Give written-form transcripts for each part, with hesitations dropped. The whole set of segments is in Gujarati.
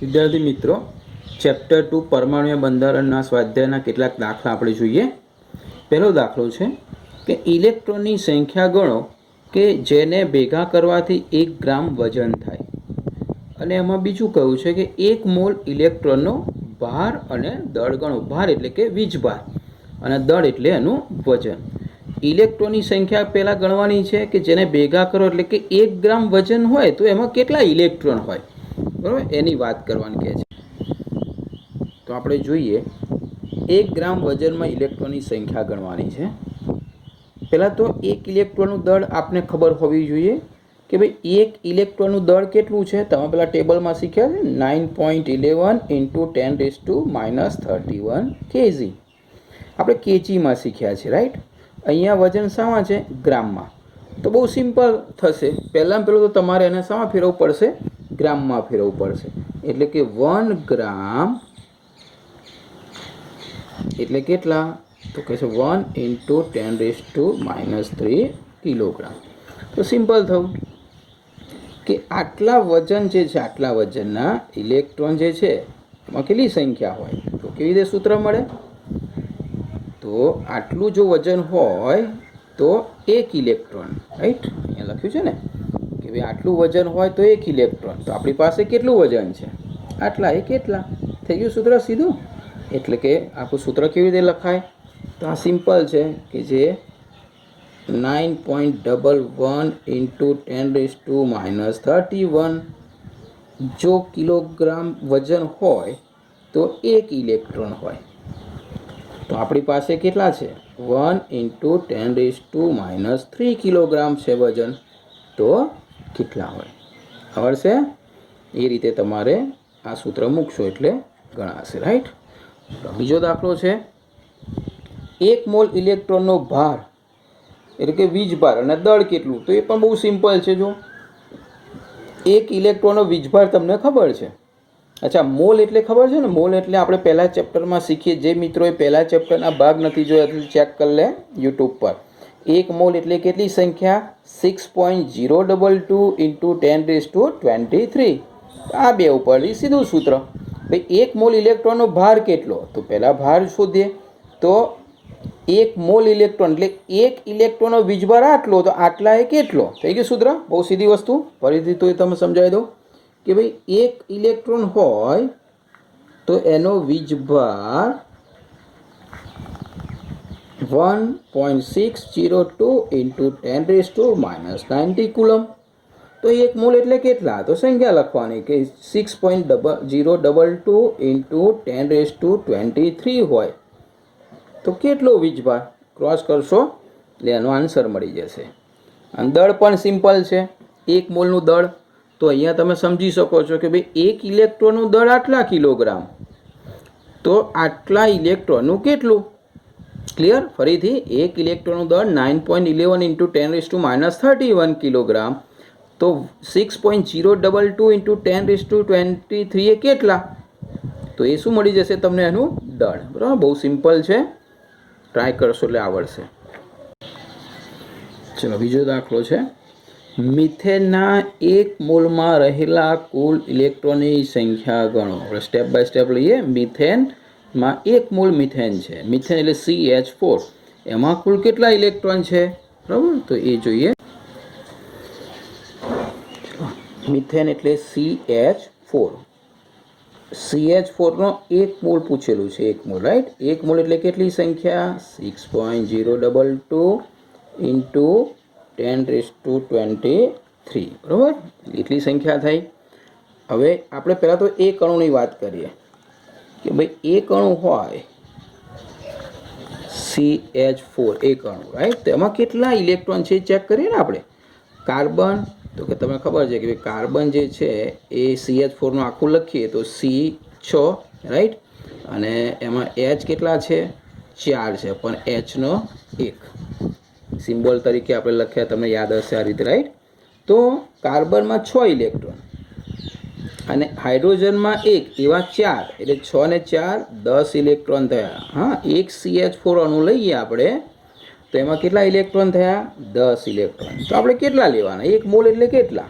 વિદ્યાર્થી મિત્રો, ચેપ્ટર 2 પરમાણુય બંધારણના સ્વાધ્યાયના કેટલાક દાખલા આપણે જોઈએ. પહેલો દાખલો છે કે ઇલેક્ટ્રોનની સંખ્યા ગણો કે જેને ભેગા કરવાથી 1 ગ્રામ વજન થાય. અને એમાં બીજું કહ્યું છે કે 1 મોલ ઇલેક્ટ્રોનનો ભાર અને દળ ગણો. ભાર એટલે કે વીજભાર અને દળ એટલે એનું વજન. ઇલેક્ટ્રોનની સંખ્યા પહેલાં ગણવાની છે કે જેને ભેગા કરો એટલે કે 1 ગ્રામ વજન હોય તો એમાં કેટલા ઇલેક્ટ્રોન હોય, બરાબર, એની વાત કરવાની કહે છે. તો આપણે જોઈએ 1 ગ્રામ વજનમાં ઇલેક્ટ્રોનની સંખ્યા ગણવાની છે. પહેલાં તો 1 ઇલેક્ટ્રોનનું દળ આપને ખબર હોવી જોઈએ કે ભાઈ 1 ઇલેક્ટ્રોનનું દળ કેટલું છે. તમે પેલા ટેબલમાં શીખ્યા છે 9.11 × 10⁻31 kg. આપણે કેજીમાં શીખ્યા છે, રાઈટ. અહીંયા વજન શામાં છે? ગ્રામમાં. તો બહુ સિમ્પલ થશે. પહેલાં તો તમારે એને શામાં ફેરવવું પડશે? ગ્રામમાં ફેરવવું પડશે. એટલે કે 1 ગ્રામ એટલે કેટલા? તો કહે છે 1 × 10⁻³ કિલોગ્રામ. તો સિમ્પલ થયું કે આટલા વજન જે છે, આટલા વજનના ઇલેક્ટ્રોન જે છે એમાં કેટલી સંખ્યા હોય? તો કેવી રીતે સૂત્ર મળે? તો આટલું જો વજન હોય તો 1 ઇલેક્ટ્રોન, રાઈટ. અહીંયા લખ્યું છે ને કે ભાઈ આટલું વજન હોય તો 1 ઇલેક્ટ્રોન. તો આપણી પાસે કેટલું વજન છે? આટલા. એ કેટલા? થઈ ગયું સૂત્ર સીધું. એટલે કે આપણું સૂત્ર કેવી રીતે લખાય? તો આ સિમ્પલ છે કે જે 9.11 × 10⁻31 જો કિલોગ્રામ વજન હોય તો 1 ઇલેક્ટ્રોન હોય. તો આપણી પાસે કેટલા છે? 1 × 10⁻³ કિલોગ્રામ છે વજન. તો કેટલા હોય? ખબર છે? એ રીતે તમારે આ સૂત્ર મૂકશો એટલે ગણાશે, રાઈટ. બીજો દાખલો છે 1 મોલ ઇલેક્ટ્રોનનો ભાર એટલે કે વીજભાર અને દળ કેટલું? તો એ પણ બહુ સિમ્પલ છે. જો 1 ઇલેક્ટ્રોનનો વીજભાર તમને ખબર છે. અચ્છા, મોલ એટલે ખબર છે ને? મોલ એટલે આપણે પહેલા ચેપ્ટરમાં શીખીએ. જે મિત્રોએ પહેલા ચેપ્ટરના ભાગ નથી જોયા તો ચેક કરી લે યુટ્યુબ પર. 1 મોલ એટલે કેટલી સંખ્યા? 6.022 × 10⁻23. આ બે ઉપરથી સીધું સૂત્ર. ભાઈ 1 મોલ ઇલેક્ટ્રોનનો ભાર કેટલો? તો પહેલાં ભાર શોધીએ. તો 1 મોલ ઇલેક્ટ્રોન એટલે 1 ઇલેક્ટ્રોનનો વીજભાર આટલો, તો આટલા એ કેટલો? થઈ ગયું સૂત્ર. બહુ સીધી વસ્તુ. ફરીથી તો એ તમે સમજાવી દો કે ભાઈ 1 ઇલેક્ટ્રોન હોય તો એનો વીજભાર 1.602 × 10⁻90 કુલમ. તો 1 મોલ એટલે કેટલા? તો સંખ્યા લખવાની કે 6.022 × 10⁻23 હોય તો કેટલો વીજભાર? ક્રોસ કરશો એટલે એનો આન્સર મળી જશે. અને દળ પણ સિમ્પલ છે. 1 મોલનું દળ તો અહીંયા તમે સમજી શકો છો કે ભાઈ 1 ઇલેક્ટ્રોનનું દળ આટલા કિલોગ્રામ. તો આટલા ઇલેક્ટ્રોનનું કેટલું? ક્લિયર? ફરીથી 1 ઇલેક્ટ્રોનનું દળ 9.11 × 10⁻31 કિલોગ્રામ. તો 6.022 × 10⁻23 એ કેટલા? તો એ શું મળી જશે તમને? એનું દળ. બરાબર, બહુ સિમ્પલ છે. ટ્રાય કરશો એટલે આવડશે. ચલો, બીજો દાખલો છે મિથેનના 1 મોલમાં રહેલા કુલ ઇલેક્ટ્રોનની સંખ્યા ગણો. આપણે સ્ટેપ બાય સ્ટેપ લઈએ. મિથેનમાં 1 મોલ મિથેન છે. મિથેન એટલે CH4. એમાં કુલ કેટલા ઇલેક્ટ્રોન છે? બરાબર, તો એ જોઈએ. મિથેન એટલે CH4. CH4નો 1 મોલ પૂછેલું છે. 1 મોલ, રાઈટ. 1 મોલ એટલે કેટલી સંખ્યા? 6.022 × 10⁻23. બરાબર, એટલી સંખ્યા થઈ. હવે આપણે પહેલાં તો એક અણુની વાત કરીએ કે ભાઈ એક અણુ હોય CH4, એક અણુ, રાઈટ. તો એમાં કેટલા ઇલેક્ટ્રોન છે ચેક કરીએ ને આપણે. કાર્બન, તો કે તમને ખબર છે કે કાર્બન જે છે એ CH4નું આખું લખીએ તો C6, રાઈટ. અને એમાં H કેટલા છે? 4 છે, પણ Hનો 1 સિમ્બોલ તરીકે આપણે લખ્યા, તમને યાદ હશે આ રીતે, રાઈટ. તો કાર્બનમાં 6 ઇલેક્ટ્રોન અને હાઇડ્રોજનમાં 1, એવા 4. એટલે 6 ને 4 10 ઇલેક્ટ્રોન થયા. હા, એક CH4 અણુ લઈએ આપણે તો એમાં કેટલા ઇલેક્ટ્રોન થયા? 10 ઇલેક્ટ્રોન. તો આપણે કેટલા લેવાના? 1 મોલ એટલે કેટલા?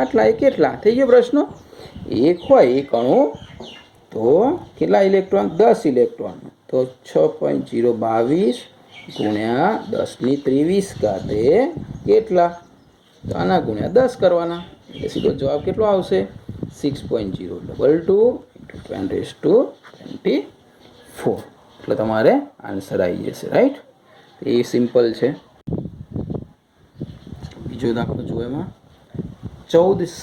આટલા. એ કેટલા? થઈ ગયો પ્રશ્ન. એક હોય એક અણુ તો કેટલા ઇલેક્ટ્રોન? 10 ઇલેક્ટ્રોન. તો 6.022 ગુણ્યા 10⁻23 એ કેટલા? તો આના ગુણ્યા 10 કરવાના એટલે સીધો જવાબ કેટલો આવશે? 6.022 × 10⁻24 એટલે તમારે આન્સર આવી જશે. રાઈટ, એ સિમ્પલ છે. બીજો દાખલો જુઓ. એમાં 14C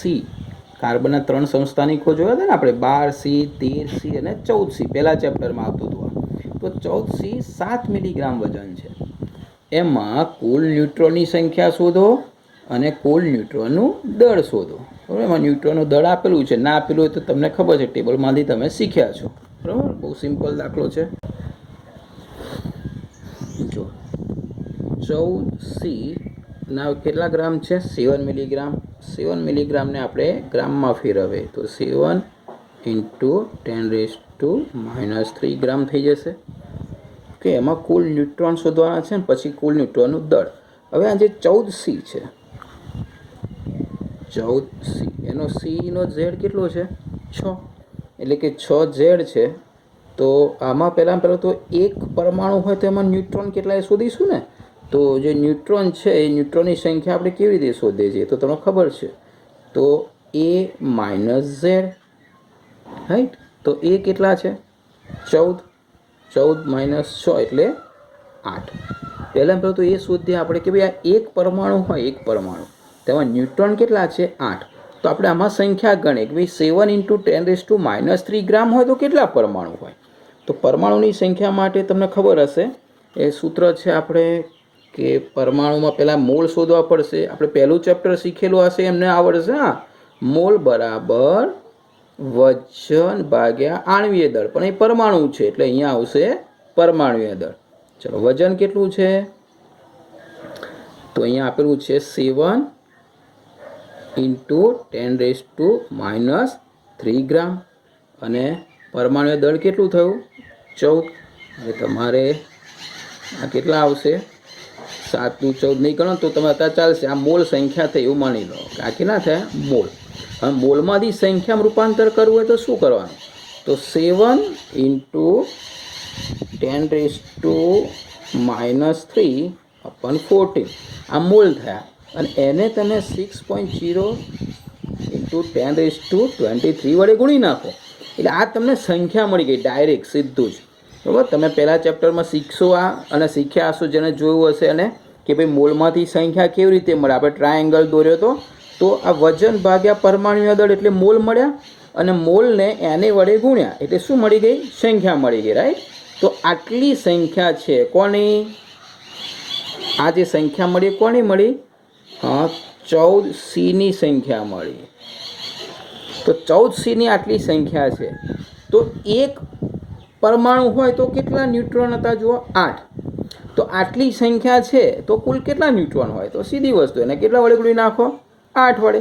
કાર્બનના 3 સંસ્થાનિકો જોયા હતા ને આપણે, 12C, 13C અને 14C પહેલા ચેપ્ટરમાં આવતું હતું. તો 14C 7 મિલીગ્રામ વજન છે. એમાં કુલ ન્યુટ્રોનની સંખ્યા શોધો અને કુલ ન્યુટ્રોનનું દળ શોધો. બરાબર, એમાં ન્યુટ્રોનનું દળ આપેલું છે, ના આપેલું હોય તો તમને ખબર છે, ટેબલમાંથી તમે શીખ્યા છો. બરાબર, બહુ સિમ્પલ દાખલો છે. જો 14C ના કેટલા ગ્રામ છે? 7 મિલીગ્રામ. 7 મિલીગ્રામને આપણે ગ્રામમાં ફેરવે તો 7 × 10⁻³ ગ્રામ થઈ જશે. કે એમાં કુલ ન્યુટ્રોન શોધવાના છે ને પછી કુલ ન્યુટ્રોનનું દળ. હવે આ જે 14C છે, 14C એનો Cનો ઝેડ કેટલો છે? 6. એટલે કે 6 ઝેડ છે. તો આમાં પહેલાં તો એક પરમાણુ હોય તો એમાં ન્યુટ્રોન કેટલા એ શોધીશું ને. તો જે ન્યુટ્રોન છે એ ન્યુટ્રોનની સંખ્યા આપણે કેવી રીતે શોધીએ છીએ તો તમને ખબર છે. તો A - Z, રાઈટ. તો એ કેટલા છે? 14. 14 - 6 એટલે 8. પહેલાં તો એ શોધીએ આપણે કે ભાઈ આ એક પરમાણુ હોય, એક પરમાણુ તેમાં ન્યુટ્રોન કેટલા છે? 8. તો આપણે આમાં સંખ્યા ગણીએ કે ભાઈ 7 × 10⁻³ ગ્રામ હોય તો કેટલા પરમાણુ હોય? તો પરમાણુની સંખ્યા માટે તમને ખબર હશે એ સૂત્ર છે આપણે કે પરમાણુમાં પહેલાં મોલ શોધવા પડશે. આપણે પહેલું ચેપ્ટર શીખેલું હશે એમને આવડશે. હા, મોલ બરાબર વજન ભાગ્યા આણ્વીય દળ, પણ એ પરમાણુ છે એટલે અહીંયા આવશે પરમાણુય દળ. ચલો, વજન કેટલું છે? તો અહીંયા આપેલું છે 7 × 10⁻³ ગ્રામ અને પરમાણુય દળ કેટલું થયું? 14. એટલે તમારે આ કેટલા આવશે? 7 નું 14 નહીં ગણો તો તમે અત્યારે ચાલશે. આ મોલ સંખ્યા થઈ એવું માની લો કે આ કેટલા થયા? મોલ. હવે મોલમાંથી સંખ્યામાં રૂપાંતર કરવું હોય તો શું કરવાનું? તો 7 × 10⁻³ આ મોલ થયા અને એને તમે 6.0 × 10⁻23 વડે ગુણી નાખો એટલે આ તમને સંખ્યા મળી ગઈ ડાયરેક્ટ, સીધું જ. બરાબર, તમે પહેલા ચેપ્ટરમાં શીખશો આ અને શીખ્યા હશો જેને જોયું હશે અને કે ભાઈ મોલમાંથી સંખ્યા કેવી રીતે મળે. આપણે ટ્રાયેંગલ દોર્યો તો આ વજન ભાગ્યા પરમાણુય દળ એટલે મોલ મળ્યા અને મોલને એને વડે ગુણ્યા એટલે શું મળી ગઈ? સંખ્યા મળી ગઈ. રાઈટ. તો આટલી સંખ્યા છે કોની? આ જે સંખ્યા મળી કોની મળી? હા, 14Cની સંખ્યા મળી. તો 14Cની આટલી સંખ્યા છે. તો એક પરમાણુ હોય તો કેટલા ન્યુટ્રોન હતા? જુઓ, 8. તો આટલી સંખ્યા છે તો કુલ કેટલા ન્યુટ્રોન હોય? તો સીધી વસ્તુ એને કેટલા વડે ગુણી નાખો? 8 વડે.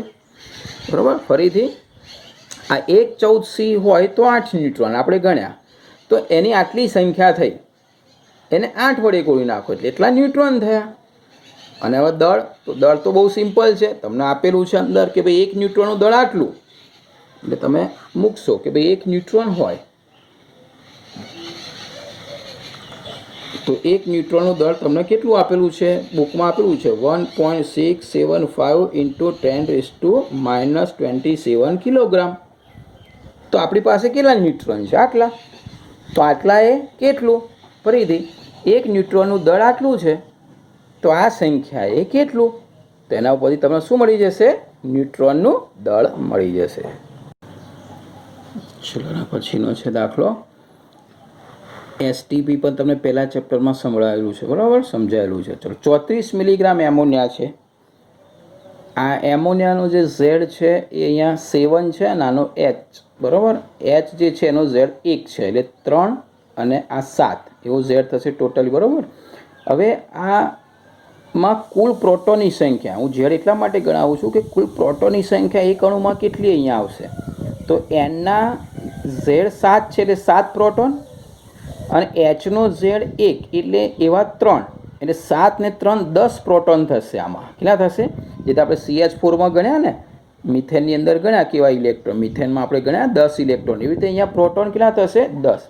બરાબર, ફરીથી આ એક 14C હોય તો 8 ન્યુટ્રોન આપણે ગણ્યા, તો એની આટલી સંખ્યા થઈ, એને 8 વડે ગુણી નાખો એટલે એટલા ન્યુટ્રોન થયા. અને હવે દળ, તો દળ તો બહુ સિમ્પલ છે, તમને આપેલું છે અંદર કે ભાઈ એક ન્યુટ્રોનનું દળ આટલું, એટલે તમે મૂકશો કે ભાઈ એક ન્યુટ્રોન હોય તો એક ન્યુટ્રોનનું દળ તમને કેટલું આપેલું છે? બુકમાં આપેલું છે 1.675 × 10⁻27 કિલોગ્રામ. તો આપણી પાસે કેટલા ન્યુટ્રોન છે? આટલા. તો આટલા એ કેટલું? ફરીથી એક ન્યુટ્રોનનું દળ આટલું છે તો આ સંખ્યા એ કેટલું? તો એના ઉપરથી તમને શું મળી જશે? ન્યુટ્રોનનું દળ મળી જશે. ચલો, પછીનો છે દાખલો. એસટીપી પણ તમને પહેલા ચેપ્ટરમાં સંભળાયેલું છે, બરાબર, સમજાયેલું છે. ચલો, 34 મિલીગ્રામ એમોનિયા છે. આ એમોનિયાનો જે ઝેડ છે એ અહીંયા 7 છે અને આનો H, બરાબર. H જે છે એનો ઝેડ 1 છે એટલે 3 અને આ 7 એવો ઝેડ થશે ટોટલી, બરાબર. હવે આમાં કુલ પ્રોટોનની સંખ્યા હું ઝેડ એટલા માટે ગણાવું છું કે કુલ પ્રોટોનની સંખ્યા એક અણુમાં કેટલી અહીંયા આવશે? તો Nના ઝેડ 7 છે એટલે 7 પ્રોટોન અને Hનો ઝેડ 1 એટલે એવા 3 એટલે 7 ને 3 10 પ્રોટોન થશે. આમાં કેટલા થશે? જે આપણે CH4માં ગણ્યા ને મિથેનની અંદર ગણ્યા કેવા ઇલેક્ટ્રોન, મિથેનમાં આપણે ગણ્યા 10 ઇલેક્ટ્રોન, એવી રીતે અહીંયા પ્રોટોન કેટલા થશે 10.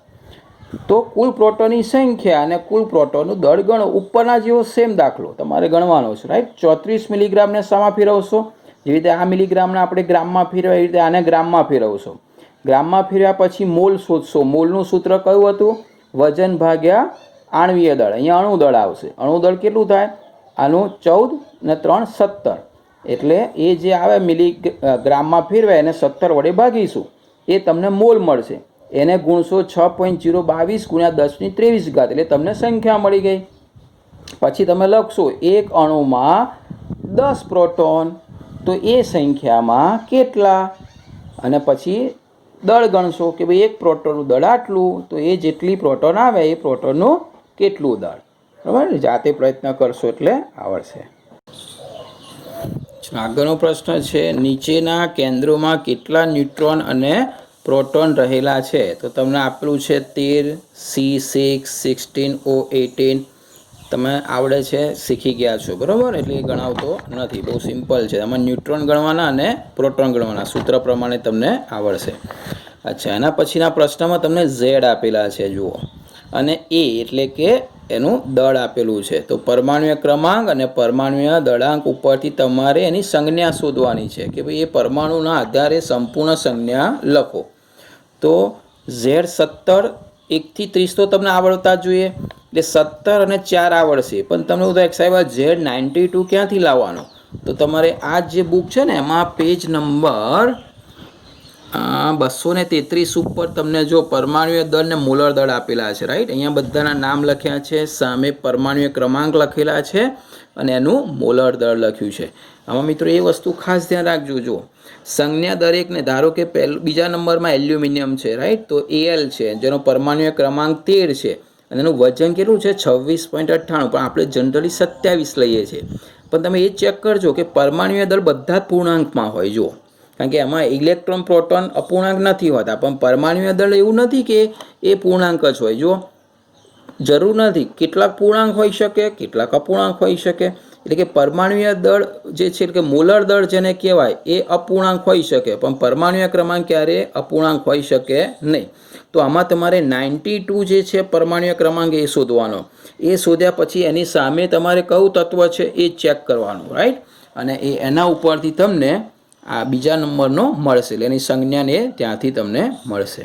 તો કુલ પ્રોટોનની સંખ્યા અને કુલ પ્રોટોનનું દળ ગણો. ઉપરના જેવો સેમ દાખલો તમારે ગણવાનો છે, રાઈટ. 34 મિલીગ્રામને શામાં ફેરવશો? જેવી રીતે આ મિલીગ્રામને આપણે ગ્રામમાં ફેરવ્યા એવી રીતે આને ગ્રામમાં ફેરવશો. ગ્રામમાં ફેરવ્યા પછી મોલ શોધશો. મોલનું સૂત્ર કયું હતું? વજન ભાગ્યા આણ્વીય દળ. અહીંયા અણુ દળ આવશે. અણુ દળ કેટલું થાય? આનું 14 ને 3 17. એટલે એ જે આવે મિલીગ્રામમાં ફેરવાય એને 17 વડે ભાગીશું, એ તમને મોલ મળશે. એને ગુણશો 6.022 ગુણ્યા 10⁻23, એટલે તમને સંખ્યા મળી ગઈ. પછી તમે લખશો એક અણુમાં 10 પ્રોટોન, તો એ સંખ્યામાં કેટલા, અને પછી દળ ગણશો કે ભાઈ એક પ્રોટોનનું દળ આટલું, તો એ જેટલી પ્રોટોન આવે એ પ્રોટોનનું કેટલું દળ. બરાબર, જાતે પ્રયત્ન કરશો એટલે આવડશે. આગળનો પ્રશ્ન છે, નીચેના કેન્દ્રોમાં કેટલા ન્યુટ્રોન અને પ્રોટોન રહેલા છે? તો તમને આપેલું છે 13, C6, 16, O18. તમે આવડે છે, શીખી ગયા છો, બરાબર. એટલે એ ગણાવતો નથી, બહુ સિમ્પલ છે. તમે ન્યુટ્રોન ગણવાના અને પ્રોટોન ગણવાના સૂત્ર પ્રમાણે તમને આવડશે. અચ્છા, એના પછીના પ્રશ્નમાં તમને Z આપેલા છે જુઓ, અને A એટલે કે એનું દળ આપેલું છે. તો પરમાણુય ક્રમાંક અને પરમાણુય દળાંક ઉપરથી તમારે એની સંજ્ઞા શોધવાની છે કે ભાઈ એ પરમાણુના આધારે સંપૂર્ણ સંજ્ઞા લખો. તો Z17 1 થી 30 તો તમને આવડતા જ જોઈએ, એટલે 17 અને 4 આવડશે. પણ તમને એવું થાય સાહેબ Z92 ક્યાંથી લાવવાનો? તો તમારે આ જે બુક છે ને એમાં પેજ નંબર 233 ઉપર તમને જો પરમાણુય દળ ને મોલર દળ આપેલા છે, રાઈટ. અહીંયા બધાના નામ લખ્યા છે, સામે પરમાણુય ક્રમાંક લખેલા છે અને એનું મોલર દળ લખ્યું છે. આમાં મિત્રો એ વસ્તુ ખાસ ધ્યાન રાખજો. જો સંજ્ઞા દરેકને, ધારો કે બીજા નંબરમાં એલ્યુમિનિયમ છે, રાઈટ. તો Al છે જેનો પરમાણુય ક્રમાંક 13 છે અને એનું વજન કેટલું છે 26.98, પણ આપણે જનરલી 27 લઈએ છીએ. પણ તમે એ ચેક કરજો કે પરમાણુય દળ બધા જ પૂર્ણાંકમાં હોય. જુઓ, કારણ કે એમાં ઇલેક્ટ્રોન પ્રોટોન અપૂર્ણાંક નથી હોતા, પણ પરમાણુય દળ એવું નથી કે એ પૂર્ણાંક જ હોય. જો જરૂર નથી, કેટલાક પૂર્ણાંક હોઈ શકે, કેટલાક અપૂર્ણાંક હોઈ શકે. એટલે કે પરમાણુય દળ જે છે કે મોલર દળ જેને કહેવાય એ અપૂર્ણાંક હોઈ શકે, પણ પરમાણુય ક્રમાંક ક્યારે અપૂર્ણાંક હોઈ શકે નહીં. તો આમાં તમારે 92 જે છે પરમાણુય ક્રમાંક એ શોધવાનો. એ શોધ્યા પછી એની સામે તમારે કયું તત્વ છે એ ચેક કરવાનું, રાઈટ. અને એના ઉપરથી તમને આ બીજા નંબરનો મળશે, એટલે એની સંજ્ઞાને ત્યાંથી તમને મળશે.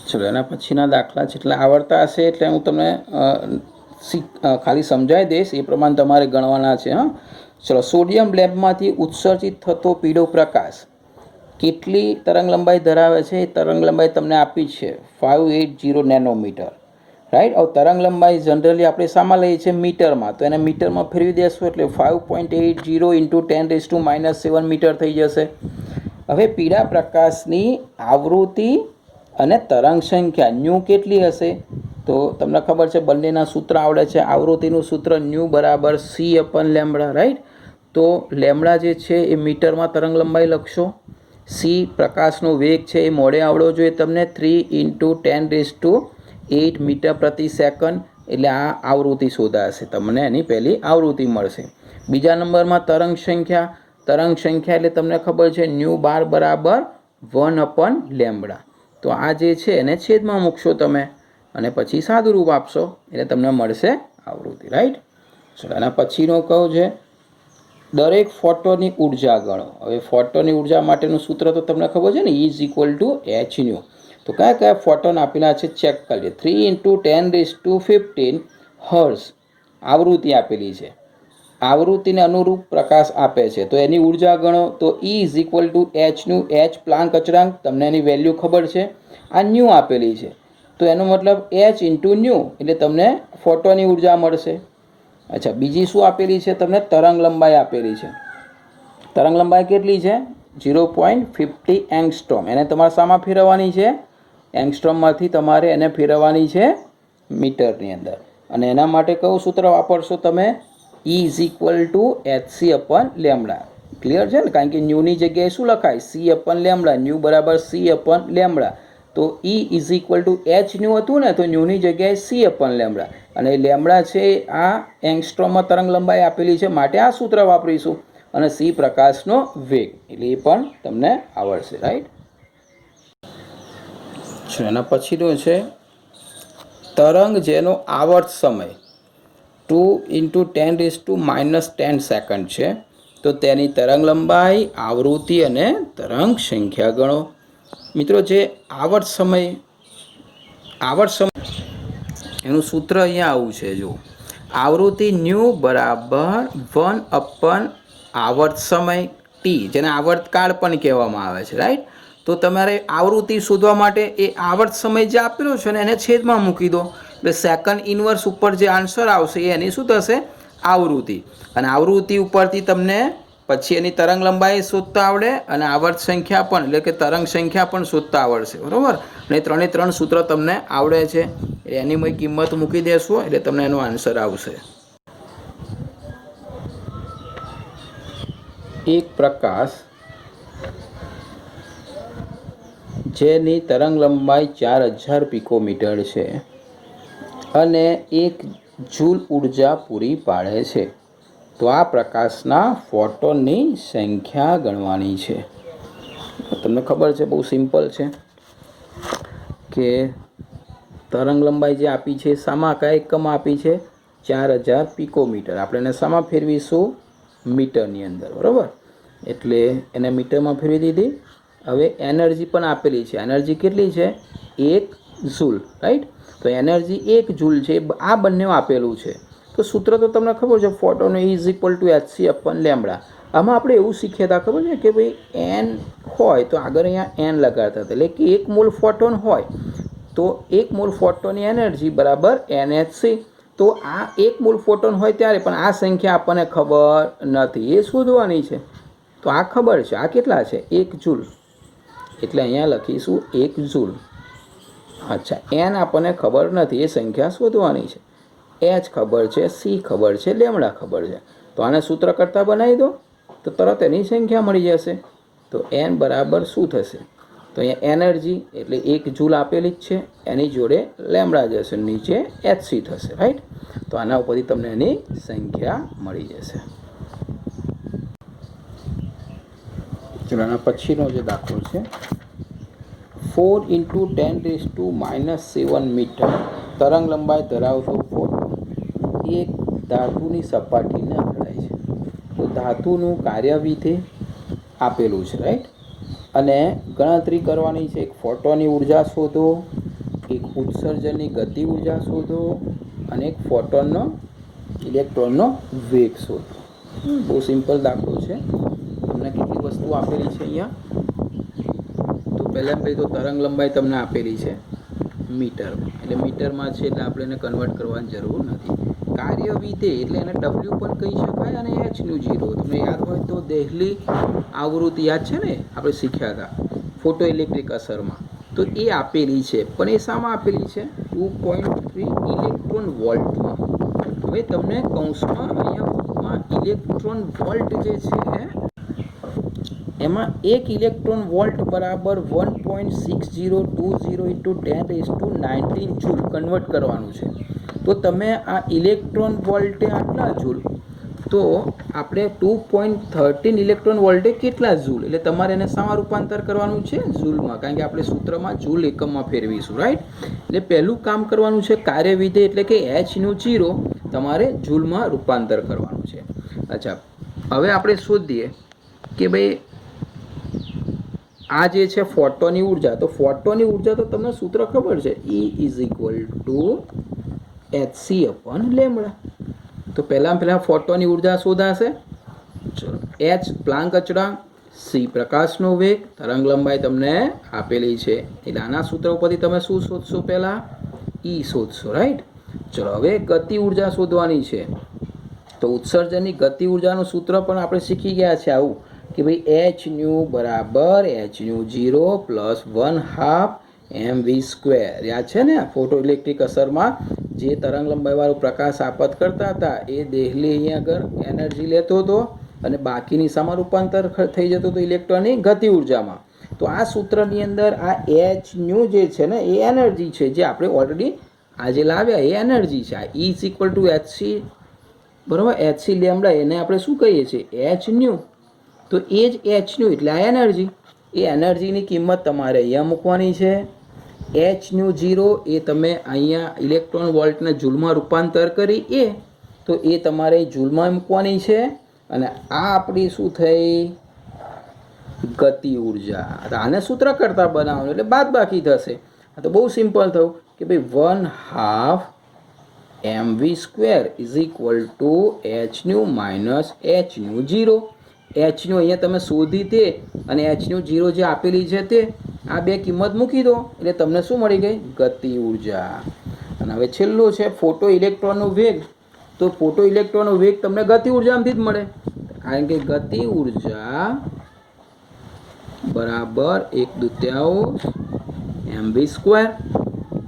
ચલો, એના પછીના દાખલા જેટલા આવડતા હશે એટલે હું તમને ખાલી સમજાવી દઈશ, એ પ્રમાણે તમારે ગણવાના છે. હા, ચલો. સોડિયમ લેમ્પમાંથી ઉત્સર્જિત થતો પીળો પ્રકાશ કેટલી તરંગ લંબાઈ ધરાવે છે? એ તરંગ લંબાઈ તમને આપી છે 580 નેનોમીટર, રાઈટ. હવે તરંગ લંબાઈ જનરલી આપણે શામાં લઈએ છીએ? મીટરમાં. તો એને મીટરમાં ફેરવી દેશું એટલે 5.80 × 10⁻⁻7 મીટર થઈ જશે. હવે પીળા પ્રકાશની આવૃત્તિ અને તરંગ સંખ્યા ન્યૂ કેટલી હશે? તો તમને ખબર છે, બંનેના સૂત્ર આવડે છે. આવૃત્તિનું સૂત્ર ન્યૂ બરાબર C/λ, રાઈટ. તો લેમડા જે છે એ મીટરમાં તરંગ લંબાઈ લખશો. C પ્રકાશનો વેગ છે એ મોડે આવડવો જોઈએ તમને, 3 × 10⁸ મીટર પ્રતિ સેકન્ડ. એટલે આ આવૃત્તિ શોધાશે, તમને એની પહેલી આવૃત્તિ મળશે. બીજા નંબરમાં તરંગ સંખ્યા. તરંગ સંખ્યા એટલે તમને ખબર છે ન્યૂ બાર બરાબર 1/λ. તો આ જે છે એને છેદમાં મૂકશો તમે અને પછી સાદું રૂપ આપશો એટલે તમને મળશે આવૃત્તિ, રાઈટ. ચલો, એના પછીનો કહું છે દરેક ફોટોની ઉર્જા ગણો. હવે ફોટોની ઉર્જા માટેનું સૂત્ર તો તમને ખબર છે ને, E = hν. તો કયા કયા ફોટોન આપેલા છે ચેક કરીએ. 3 × 10⁻15 હર્ટ્ઝ આવૃત્તિ આપેલી છે. આવૃત્તિને અનુરૂપ પ્રકાશ આપે છે, તો એની ઉર્જા ગણો. તો E = hν, h પ્લાન્ક અચળાંક, તમને એની વેલ્યુ ખબર છે. આ ન્યૂ આપેલી છે, તો એનો મતલબ h × ન્યૂ, એટલે તમને ફોટોની ઉર્જા મળશે. અચ્છા, બીજી શું આપેલી છે? તમને તરંગ લંબાઈ આપેલી છે. તરંગ લંબાઈ કેટલી છે? 0.50 એંગસ્ટ્રોમ. એને તમારે શામાં ફેરવવાની છે? એંગસ્ટ્રોમમાંથી તમારે એને ફેરવવાની છે મીટરની અંદર. અને એના માટે કયું સૂત્ર વાપરશો તમે? E = hc/λ. ક્લિયર છે ને? કારણ કે ન્યૂની જગ્યાએ શું લખાય? C/λ. ન્યૂ બરાબર C/λ. તો E = hν હતું ને, તો ન્યૂની જગ્યાએ C/λ. અને લેમડા છે આ એંગસ્ટ્રોમમાં તરંગ લંબાઈ આપેલી છે, માટે આ સૂત્ર વાપરીશું. અને c પ્રકાશનો વેગ, એટલે એ પણ તમને આવડશે, રાઈટ. એના પછીનો છે તરંગ જેનો આવર્ત સમય 2 × 10⁻10 સેકન્ડ છે, તો તેની તરંગ લંબાઈ, આવૃત્તિ અને તરંગ સંખ્યા ગણો. મિત્રો, જે આવર્ત સમય એનું સૂત્ર અહીંયા આવું છે. જો આવૃત્તિ ન્યૂ બરાબર 1/, આવર્ત સમય t, જેને આવર્તકાળ પણ કહેવામાં આવે છે, રાઈટ. તો તમારે આવૃત્તિ શોધવા માટે એ આવર્ત સમય જે આપેલો છે ને એને છેદમાં મૂકી દો, એટલે સેકન્ડ ઇનવર્સ ઉપર જે આન્સર આવશે એ એની શું થશે? આવૃત્તિ. અને આવૃત્તિ ઉપરથી તમને પછી એની તરંગ લંબાઈ શોધતા આવડે અને આવર્ત સંખ્યા પણ, એટલે કે તરંગ સંખ્યા પણ શોધતા આવડશે, બરાબર. અને 3 સૂત્ર તમને આવડે છે, એની કિંમત મૂકી દેશો એટલે તમને એનો આન્સર આવશે. એક પ્રકાશ જેની તરંગ લંબાઈ 4000 પિકોમીટર છે અને 1 જૂલ ઉર્જા પૂરી પાડે છે, તો આ પ્રકાશના ફોટોનની સંખ્યા ગણવાની છે. તમને ખબર છે, બહુ સિમ્પલ છે કે તરંગ લંબાઈ જે આપી છે શામાં કયા એકમમાં આપી છે? 4000 પિકોમીટર. આપણે એને શામાં ફેરવીશું? મીટરની અંદર, બરાબર. એટલે એને મીટરમાં ફેરવી દીધી. હવે એનર્જી પણ આપેલી છે. એનર્જી કેટલી છે? 1 જૂલ, રાઈટ. તો એનર્જી 1 જૂલ છે, આ બંને આપેલું છે. તો સૂત્ર તો તમને ખબર છે, ફોટોન E=hc/λ. આમાં આપણે એવું શીખ્યા હતા, ખબર છે કે ભાઈ એન હોય તો આગળ અહીંયા એન લગાડતા હતા, એટલે કે 1 મોલ ફોટોન હોય તો 1 મોલ ફોટોનની એનર્જી બરાબર NhC. તો આ 1 મોલ ફોટોન હોય ત્યારે પણ આ સંખ્યા આપણને ખબર નથી, એ શોધવાની છે. તો આ ખબર છે, આ કેટલા છે? 1 જૂલ, એટલે અહીંયા લખીશું 1 જૂલ. અચ્છા, એન આપણને ખબર નથી, એ સંખ્યા શોધવાની છે. એચ ખબર છે, સી ખબર છે, લેમડા ખબર છે. તો આને સૂત્ર કરતાં બનાવી દો તો તરત એની સંખ્યા મળી જશે. તો એન બરાબર શું થશે? તો અહીંયા એનર્જી એટલે 1 જૂલ આપેલી જ છે, એની જોડે લેમડા જશે, નીચે HC થશે, રાઈટ. તો આના ઉપરથી તમને એની સંખ્યા મળી જશે. ચલો, આના પછીનો જે દાખલો છે 4 × 10⁻7 મીટર તરંગ લંબાઈ ધરાવતો ફોટોન એક ધાતુની સપાટીને અથડાય છે. તો ધાતુનું કાર્યવિધિ આપેલું છે, રાઈટ. અને ગણતરી કરવાની છે. એક ફોટોની ઉર્જા શોધો, એક ઉત્સર્જનની ગતિ ઉર્જા શોધો અને એક ફોટોનનો ઇલેક્ટ્રોનનો વેગ શોધો. બહુ સિમ્પલ દાખલો છે. તમને કેટલી વસ્તુ આપેલી છે અહીંયા? તો પહેલાં તો તરંગ લંબાઈ તમને આપેલી છે મીટરમાં, એટલે મીટરમાં છે, એટલે આપણે એને કન્વર્ટ કરવાની જરૂર નથી. કાર્યવિધેય એટલે એને W પણ કહી શકાય અને h0. તમને યાદ હોય તો દેહલી આવૃત્તિ યાદ છે ને, આપણે શીખ્યા હતા ફોટો ઇલેક્ટ્રિક અસરમાં. તો એ આપેલી છે, પણ એ શામાં આપેલી છે? 2.3 ઇલેક્ટ્રોન વોલ્ટમાં. હવે તમને કૌંસમાં અહીંયા ઇલેક્ટ્રોન વોલ્ટ જે છે એમાં 1 ઇલેક્ટ્રોન વોલ્ટ બરાબર 1.6020 × 10⁻19 જૂલ કન્વર્ટ કરવાનું છે. તો તમે આ ઇલેક્ટ્રોન વોલ્ટે આટલા જૂલ, તો આપણે 2.13 ઇલેક્ટ્રોન વોલ્ટે કેટલા જૂલ, એટલે તમારે એને શામાં રૂપાંતર કરવાનું છે? જૂલમાં, કારણ કે આપણે સૂત્રમાં જૂલ એકમમાં ફેરવીશું, રાઈટ. એટલે પહેલું કામ કરવાનું છે કાર્યવિધેય એટલે કે h0 તમારે જૂલમાં રૂપાંતર કરવાનું છે. અચ્છા, હવે આપણે શોધીએ કે ભાઈ આ જે છે ફોટોની ઉર્જા. તો ફોટોની ઉર્જા તો તમને સૂત્ર ખબર છે, E=hc/λ. તો પહેલાં ફોટોની ઉર્જા શોધાશે. ચલો, H પ્લાન્ક અચળાંક, C પ્રકાશનો વેગ, તરંગ લંબાઈ તમને આપેલી છે, એટલે આના સૂત્ર ઉપરથી તમે શું શોધશો? પહેલાં E શોધશો, રાઈટ. ચલો, હવે ગતિ ઉર્જા શોધવાની છે. તો ઉત્સર્જનની ગતિ ઉર્જાનું સૂત્ર પણ આપણે શીખી ગયા છે આવું કે ભાઈ hν બરાબર hν0 + 1/2 mv². યાદ છે ને, ફોટો ઇલેક્ટ્રિક અસરમાં જે તરંગ લંબાઈવાળો પ્રકાશ આપત કરતા હતા એ દેહલી અહીંયા આગળ એનર્જી લેતો હતો અને બાકીની શામાં રૂપાંતર થઈ જતો હતો? ઇલેક્ટ્રોનની ગતિ ઉર્જામાં. તો આ સૂત્રની અંદર આ hν જે છે ને એ એનર્જી છે, જે આપણે ઓલરેડી આજે લાવ્યા, એ એનર્જી છે. આ E=hc બરાબર, એચસી લેમડા એને આપણે શું કહીએ છીએ? H new. તો એ જ એચ ન્યુ એટલે આ એનર્જી. એ એનર્જીની કિંમત તમારે અહીંયા મૂકવાની છે. એચ ન્યુ 0 એ તમે અહીંયા ઇલેક્ટ્રોન વોલ્ટને જૂલમાં રૂપાંતર કરી એ, તો એ તમારે જૂલમાં મૂકવાની છે. અને આ આપણી શું થઈ? ગતિ ઉર્જા. આને સૂત્ર કરતા બનાવવાનું એટલે બાદ બાકી થશે. તો બહુ સિમ્પલ થયું કે ભાઈ 1/2 mv² is equal two H new minus H new 0. H new અહીંયા તમે શોધી તે અને એચ ન્યુ 0 જે આપેલી છે તે આ બે કિંમત મૂકી દો એટલે તમને શું મળી ગઈ? ગતિ ઉર્જા. અને હવે છેલ્લું છે ફોટો ઇલેક્ટ્રોનનો વેગ. તો ફોટો ઇલેક્ટ્રોનનો વેગ તમને ગતિ ઉર્જામાંથી જ મળે, કારણ કે ગતિ ઉર્જા બરાબર 1/2 mv².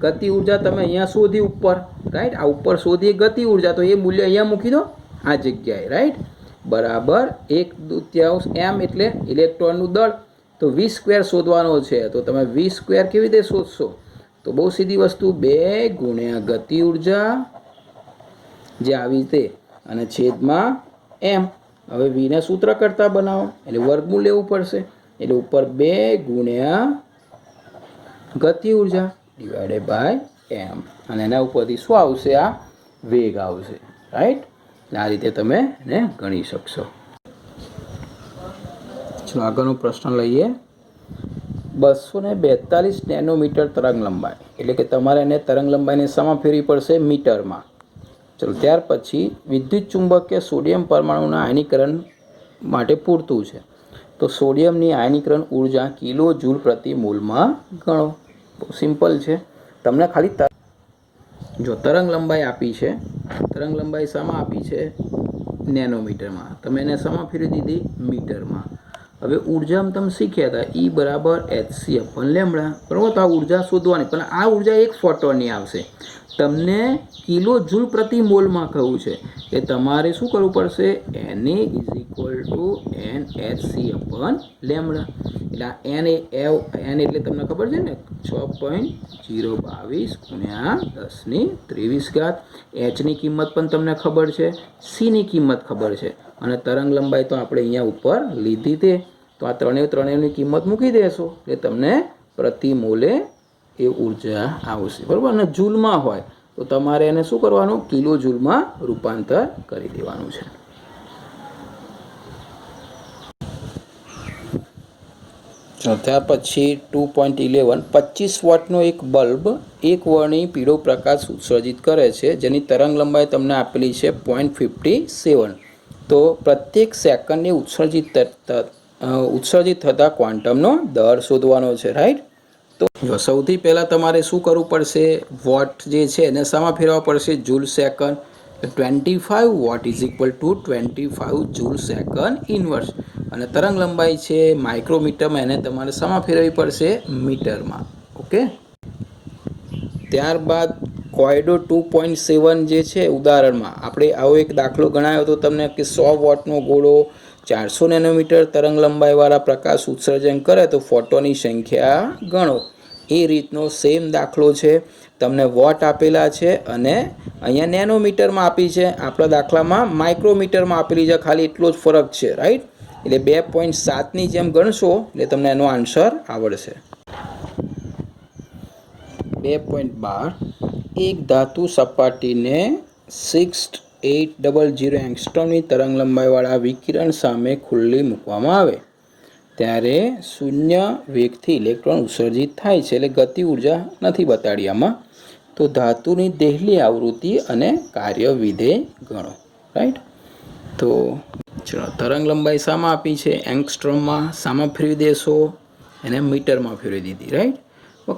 ગતિ ઉર્જા તમે અહીંયા શોધી ઉપર, રાઈટ? આ ઉપર શોધી ગતિ ઉર્જા, તો એ મૂલ્ય અહીંયા મૂકી દો આ જગ્યાએ, રાઈટ? બરાબર 1/2 m એટલે ઇલેક્ટ્રોનનું દળ. તો v² શોધવાનો છે, તો તમે v² કેવી રીતે શોધશો? તો બહુ સીધી વસ્તુ, 2 ગુણ્યા ગતિ ઉર્જા જે આવી રીતે અને છેદમાં m. હવે v ને સૂત્ર કરતા બનાવો એટલે વર્ગમૂળ લેવું પડશે, એટલે ઉપર 2 ગુણ્યા ગતિ ઉર્જા ડિવાઇડેડ બાય m. અને એના ઉપરથી શું આવશે? આ વેગ આવશે, રાઈટ? આ રીતે તમે એને ગણી શકશો. ચલો આગળનો પ્રશ્ન લઈએ. 242 નેનોમીટર તરંગ લંબાઈ, એટલે કે તમારે એને તરંગ લંબાઈને શામાં ફેરવી પડશે? મીટરમાં. ચલો ત્યાર પછી વિદ્યુત ચુંબકીય સોડિયમ પરમાણુના આયનીકરણ માટે પૂરતું છે. તો સોડિયમની આયનીકરણ ઉર્જા કિલો જૂલ પ્રતિ મોલમાં ગણો. બહુ સિમ્પલ છે. તમને ખાલી જો તરંગ લંબાઈ આપી છે, તરંગ લંબાઈ શામાં આપી છે? નેનોમીટરમાં. તમે એને શામાં ફેરવી દીધી? મીટરમાં. હવે ઉર્જામાં તમે શીખ્યા હતા E બરાબર hc/લેમ્બડા, બરાબર? તો આ ઉર્જા શોધવાની, પણ આ ઉર્જા એક ફોટોનની આવશે. તમને કિલો જૂલ પ્રતિ મોલમાં કહ્યું છે કે તમારે શું કરવું પડશે? Na ઇઝ ઇક્વલ ટુ nhc/લેમ્બડા. એટલે આ n એટલે તમને ખબર છે ને 6.022 ગુણ્યા 10⁻23. એચની કિંમત પણ તમને ખબર છે, સીની કિંમત ખબર છે, અને તરંગ લંબાઈ તો આપણે અહીંયા ઉપર લીધી તે. તો આ ત્રણેયની કિંમત મૂકી દેશો એટલે તમને પ્રતિ મોલે એ ઉર્જા આવશે, બરાબર? અને જૂલમાં હોય તો તમારે એને શું કરવાનું? કિલો જૂલમાં રૂપાંતર કરી દેવાનું છે. ત્યાર પછી 2.11 25 વોટનો એક બલ્બ એક વર્ણી પીળો પ્રકાશ ઉત્સર્જિત કરે છે, જેની તરંગ લંબાઈ તમને આપેલી છે 0.57. તો પ્રત્યેક સેકન્ડે ઉત્સર્જિત થતા ક્વોન્ટમનો દર શોધવાનો છે, રાઈટ? તો જો સૌથી પહેલાં તમારે શું કરવું પડશે? વોટ જે છે એને શામાં ફેરવવા પડશે? Joule second. 25 what is equal two 25 joule second inverse. અને તરંગ લંબાઈ છે માઇક્રોમીટરમાં, એને તમારે શામાં ફેરવવી પડશે? મીટરમાં. ઓકે. ત્યારબાદ કોયડો 2.7 જે છે ઉદાહરણમાં આપણે આવો એક દાખલો ગણાયો તો તમને કે 100 વોટનો ગોળો 400 નેનોમીટર તરંગ લંબાઈવાળા પ્રકાશ ઉત્સર્જન કરે તો ફોટોની સંખ્યા ગણો. એ રીતનો સેમ દાખલો છે. તમને વોટ આપેલા છે અને અહીંયા નેનોમીટરમાં આપી છે, આપણા દાખલામાં માઇક્રોમીટરમાં આપેલી છે, ખાલી એટલો જ ફરક છે, રાઈટ? એટલે 2.7ની જેમ ગણશો એટલે તમને એનો આન્સર આવડશે. 2.12 એક ધાતુ સપાટીને 6800 એંગસ્ટ્રોમની તરંગ લંબાઈવાળા વિકિરણ સામે ખુલ્લી મૂકવામાં આવે ત્યારે 0 વેગથી ઇલેક્ટ્રોન ઉત્સર્જિત થાય છે. એટલે ગતિ ઉર્જા નથી બતાડી આમાં. તો ધાતુની દેહલી આવૃત્તિ અને કાર્ય વિધેય ગણો, રાઈટ? તો ચલો તરંગ લંબાઈ શામાં આપી છે? એંગસ્ટ્રોમમાં. શામાં ફેરવી દેશો? એને મીટરમાં ફેરવી દીધી, રાઈટ? કાર્ય